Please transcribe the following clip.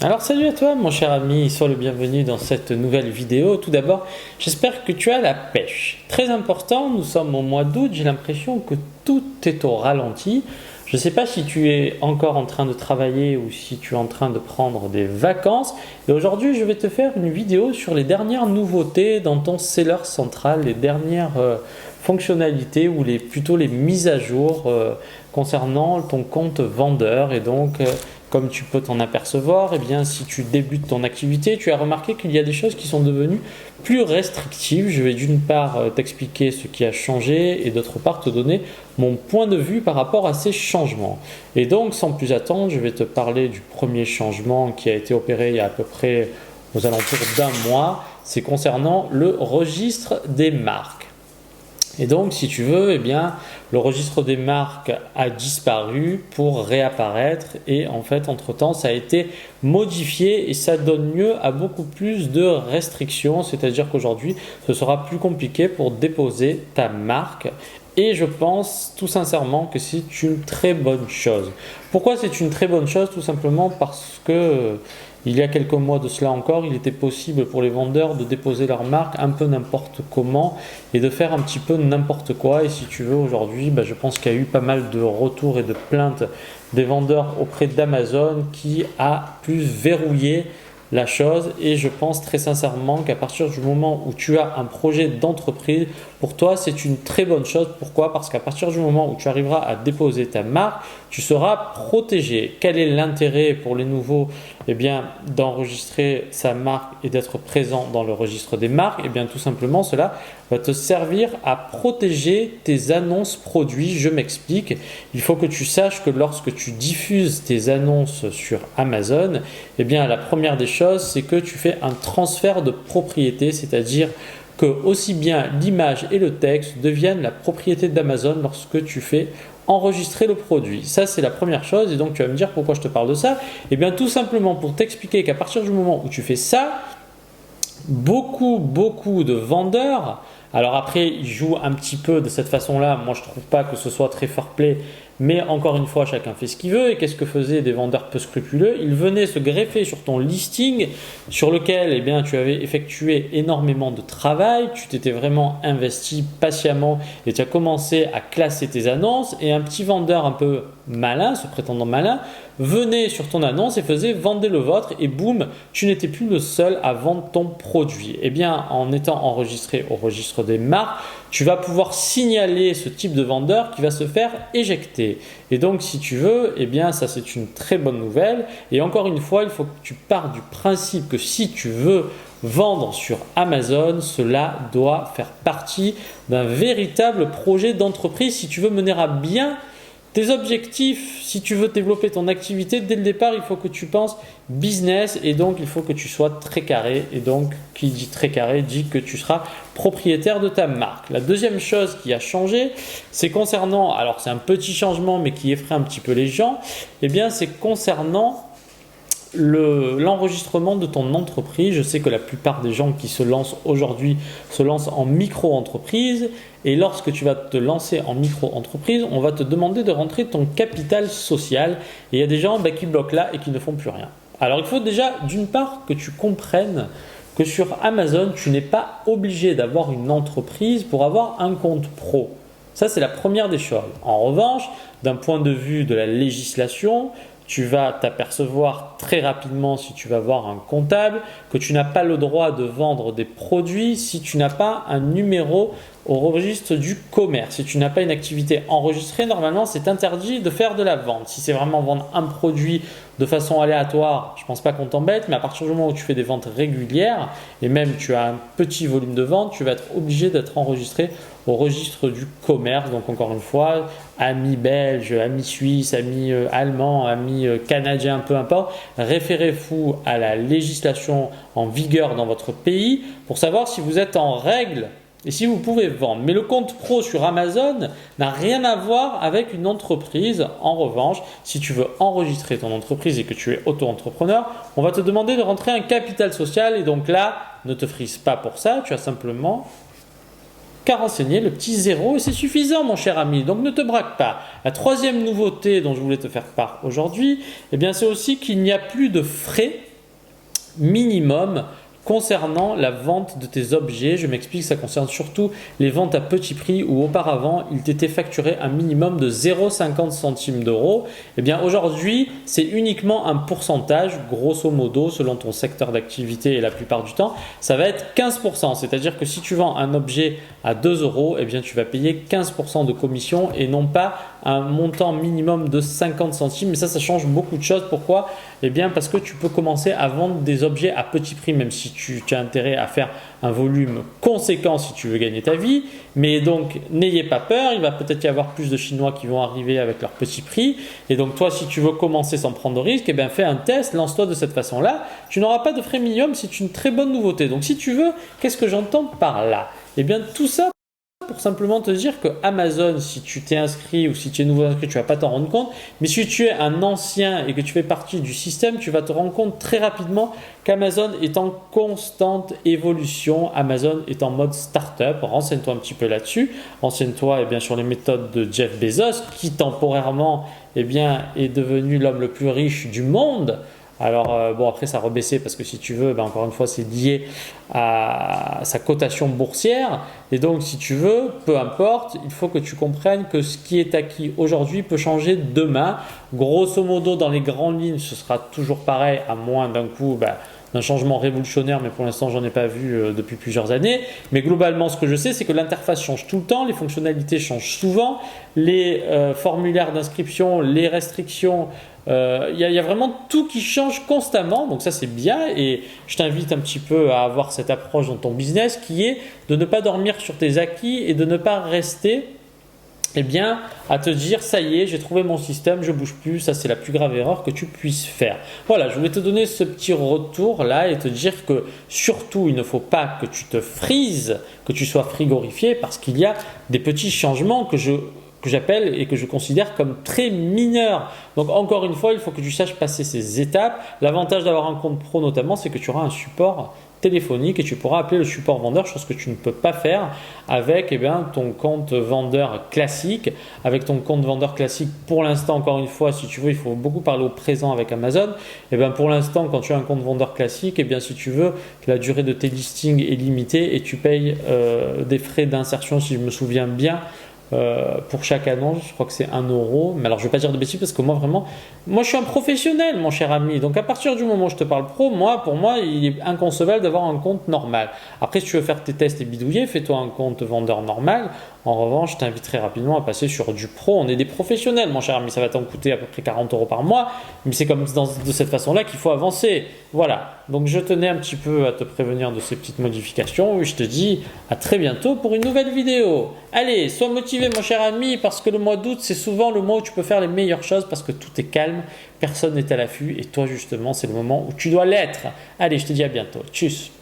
Alors salut à toi mon cher ami, sois le bienvenu dans cette nouvelle vidéo. Tout d'abord, j'espère que tu as la pêche. Très important, nous sommes au mois d'août, j'ai l'impression que tout est au ralenti. Je ne sais pas si tu es encore en train de travailler ou si tu es en train de prendre des vacances. Et aujourd'hui, je vais te faire une vidéo sur les dernières nouveautés dans ton seller central, les dernières fonctionnalités ou plutôt les mises à jour concernant ton compte vendeur. Et donc, comme tu peux t'en apercevoir, eh bien, si tu débutes ton activité, tu as remarqué qu'il y a des choses qui sont devenues plus restrictives. Je vais d'une part t'expliquer ce qui a changé et d'autre part te donner mon point de vue par rapport à ces changements. Et donc, sans plus attendre, je vais te parler du premier changement qui a été opéré il y a à peu près aux alentours d'un mois. C'est concernant le registre des marques. Et donc, si tu veux, eh bien, le registre des marques a disparu pour réapparaître et en fait, entre-temps, ça a été modifié et ça donne lieu à beaucoup plus de restrictions. C'est-à-dire qu'aujourd'hui, ce sera plus compliqué pour déposer ta marque. Et je pense tout sincèrement que c'est une très bonne chose. Pourquoi c'est une très bonne chose? Tout simplement parce que il y a quelques mois de cela encore, il était possible pour les vendeurs de déposer leur marque un peu n'importe comment et de faire un petit peu n'importe quoi. Et si tu veux, aujourd'hui, je pense qu'il y a eu pas mal de retours et de plaintes des vendeurs auprès d'Amazon qui a plus verrouillé la chose. Et je pense très sincèrement qu'à partir du moment où tu as un projet d'entreprise, pour toi, c'est une très bonne chose. Pourquoi? Parce qu'à partir du moment où tu arriveras à déposer ta marque, tu seras protégé. Quel est l'intérêt pour les nouveaux d'enregistrer sa marque et d'être présent dans le registre des marques? Eh bien, tout simplement, cela va te servir à protéger tes annonces produits. Je m'explique. Il faut que tu saches que lorsque tu diffuses tes annonces sur Amazon, eh bien, la première des choses, c'est que tu fais un transfert de propriété, c'est-à-dire que aussi bien l'image et le texte deviennent la propriété d'Amazon lorsque tu fais enregistrer le produit. Ça, c'est la première chose. Et donc, tu vas me dire pourquoi je te parle de ça. Eh bien, tout simplement pour t'expliquer qu'à partir du moment où tu fais ça, beaucoup de vendeurs, alors après, ils jouent un petit peu de cette façon-là. Moi, je ne trouve pas que ce soit très fair-play. Mais encore une fois, chacun fait ce qu'il veut. Et qu'est-ce que faisaient des vendeurs peu scrupuleux? Ils venaient se greffer sur ton listing sur lequel tu avais effectué énormément de travail. Tu t'étais vraiment investi patiemment et tu as commencé à classer tes annonces. Et un petit vendeur un peu malin, se prétendant malin, venait sur ton annonce et faisait vendez le vôtre. Et boum, tu n'étais plus le seul à vendre ton produit. Eh bien, en étant enregistré au registre des marques, tu vas pouvoir signaler ce type de vendeur qui va se faire éjecter. Et donc, si tu veux, ça c'est une très bonne nouvelle. Et encore une fois, il faut que tu pars du principe que si tu veux vendre sur Amazon, cela doit faire partie d'un véritable projet d'entreprise. Si tu veux mener à bien tes objectifs, si tu veux développer ton activité, dès le départ, il faut que tu penses business et donc il faut que tu sois très carré. Et donc, qui dit très carré dit que tu seras propriétaire de ta marque. La deuxième chose qui a changé, c'est concernant, alors c'est un petit changement mais qui effraie un petit peu les gens, c'est concernant l'enregistrement de ton entreprise. Je sais que la plupart des gens qui se lancent aujourd'hui se lancent en micro-entreprise et lorsque tu vas te lancer en micro-entreprise, on va te demander de rentrer ton capital social et il y a des gens qui bloquent là et qui ne font plus rien. Alors il faut déjà d'une part que tu comprennes que sur Amazon, tu n'es pas obligé d'avoir une entreprise pour avoir un compte pro. Ça, c'est la première des choses. En revanche, d'un point de vue de la législation, tu vas t'apercevoir très rapidement si tu vas voir un comptable que tu n'as pas le droit de vendre des produits si tu n'as pas un numéro au registre du commerce. Si tu n'as pas une activité enregistrée, normalement c'est interdit de faire de la vente. Si c'est vraiment vendre un produit de façon aléatoire, je ne pense pas qu'on t'embête, mais à partir du moment où tu fais des ventes régulières et même tu as un petit volume de vente, tu vas être obligé d'être enregistré au registre du commerce. Donc encore une fois, amis belges, amis suisses, amis allemands, amis canadiens, peu importe, référez-vous à la législation en vigueur dans votre pays pour savoir si vous êtes en règle et si vous pouvez vendre. Mais le compte pro sur Amazon n'a rien à voir avec une entreprise. En revanche, si tu veux enregistrer ton entreprise et que tu es auto-entrepreneur, on va te demander de rentrer un capital social. Et donc là, ne te frise pas pour ça. Tu as simplement qu'à renseigner le petit 0 et c'est suffisant, mon cher ami. Donc ne te braque pas. La troisième nouveauté dont je voulais te faire part aujourd'hui, c'est aussi qu'il n'y a plus de frais minimum concernant la vente de tes objets. Je m'explique, ça concerne surtout les ventes à petit prix où auparavant il t'était facturé un minimum de 0,50 centimes d'euros. Et bien aujourd'hui, c'est uniquement un pourcentage, grosso modo, selon ton secteur d'activité et la plupart du temps, ça va être 15%. C'est-à-dire que si tu vends un objet à 2 euros, eh bien tu vas payer 15% de commission et non pas un montant minimum de 50 centimes. Mais ça change beaucoup de choses. Pourquoi? Eh bien parce que tu peux commencer à vendre des objets à petit prix, même si tu as intérêt à faire un volume conséquent si tu veux gagner ta vie. Mais donc n'ayez pas peur, il va peut-être y avoir plus de Chinois qui vont arriver avec leur petit prix. Et donc toi, si tu veux commencer sans prendre de risque, eh bien fais un test, lance-toi de cette façon-là. Tu n'auras pas de frais minimum, c'est une très bonne nouveauté. Donc si tu veux, qu'est-ce que j'entends par là? Eh bien tout ça pour simplement te dire que Amazon, si tu t'es inscrit ou si tu es nouveau inscrit, tu ne vas pas t'en rendre compte. Mais si tu es un ancien et que tu fais partie du système, tu vas te rendre compte très rapidement qu'Amazon est en constante évolution. Amazon est en mode start-up. Renseigne-toi un petit peu là-dessus. Renseigne-toi sur les méthodes de Jeff Bezos qui temporairement est devenu l'homme le plus riche du monde. Alors après ça a rebaissé parce que si tu veux, encore une fois c'est lié à sa cotation boursière et donc si tu veux, peu importe, il faut que tu comprennes que ce qui est acquis aujourd'hui peut changer demain. Grosso modo dans les grandes lignes ce sera toujours pareil à moins d'un coup d'un changement révolutionnaire, mais pour l'instant j'en ai pas vu depuis plusieurs années. Mais globalement ce que je sais c'est que l'interface change tout le temps, les fonctionnalités changent souvent, les formulaires d'inscription, les restrictions, il y a vraiment tout qui change constamment, donc ça c'est bien et je t'invite un petit peu à avoir cette approche dans ton business qui est de ne pas dormir sur tes acquis et de ne pas rester à te dire ça y est, j'ai trouvé mon système, je bouge plus, ça c'est la plus grave erreur que tu puisses faire. Voilà, je voulais te donner ce petit retour là et te dire que surtout il ne faut pas que tu te frises, que tu sois frigorifié parce qu'il y a des petits changements que j'appelle et que je considère comme très mineurs. Donc encore une fois, il faut que tu saches passer ces étapes. L'avantage d'avoir un compte pro notamment, c'est que tu auras un support téléphonique et tu pourras appeler le support vendeur, chose que tu ne peux pas faire avec ton compte vendeur classique. Avec ton compte vendeur classique, pour l'instant, encore une fois, si tu veux, il faut beaucoup parler au présent avec Amazon. Pour l'instant, quand tu as un compte vendeur classique, si tu veux, la durée de tes listings est limitée et tu payes des frais d'insertion, si je me souviens bien, pour chaque annonce, je crois que c'est 1 euro. Mais alors je ne vais pas dire de bêtises parce que moi je suis un professionnel mon cher ami. Donc à partir du moment où je te parle pro, pour moi il est inconcevable d'avoir un compte normal. Après si tu veux faire tes tests et bidouiller, fais-toi un compte vendeur normal. En revanche, je t'inviterai rapidement à passer sur du pro. On est des professionnels mon cher ami, ça va t'en coûter à peu près 40 euros par mois. Mais c'est comme de cette façon-là qu'il faut avancer. Voilà, donc je tenais un petit peu à te prévenir de ces petites modifications. Je te dis à très bientôt pour une nouvelle vidéo. Allez, sois motivé mon cher ami parce que le mois d'août c'est souvent le mois où tu peux faire les meilleures choses parce que tout est calme, personne n'est à l'affût et toi justement c'est le moment où tu dois l'être. Allez, je te dis à bientôt. Tchuss.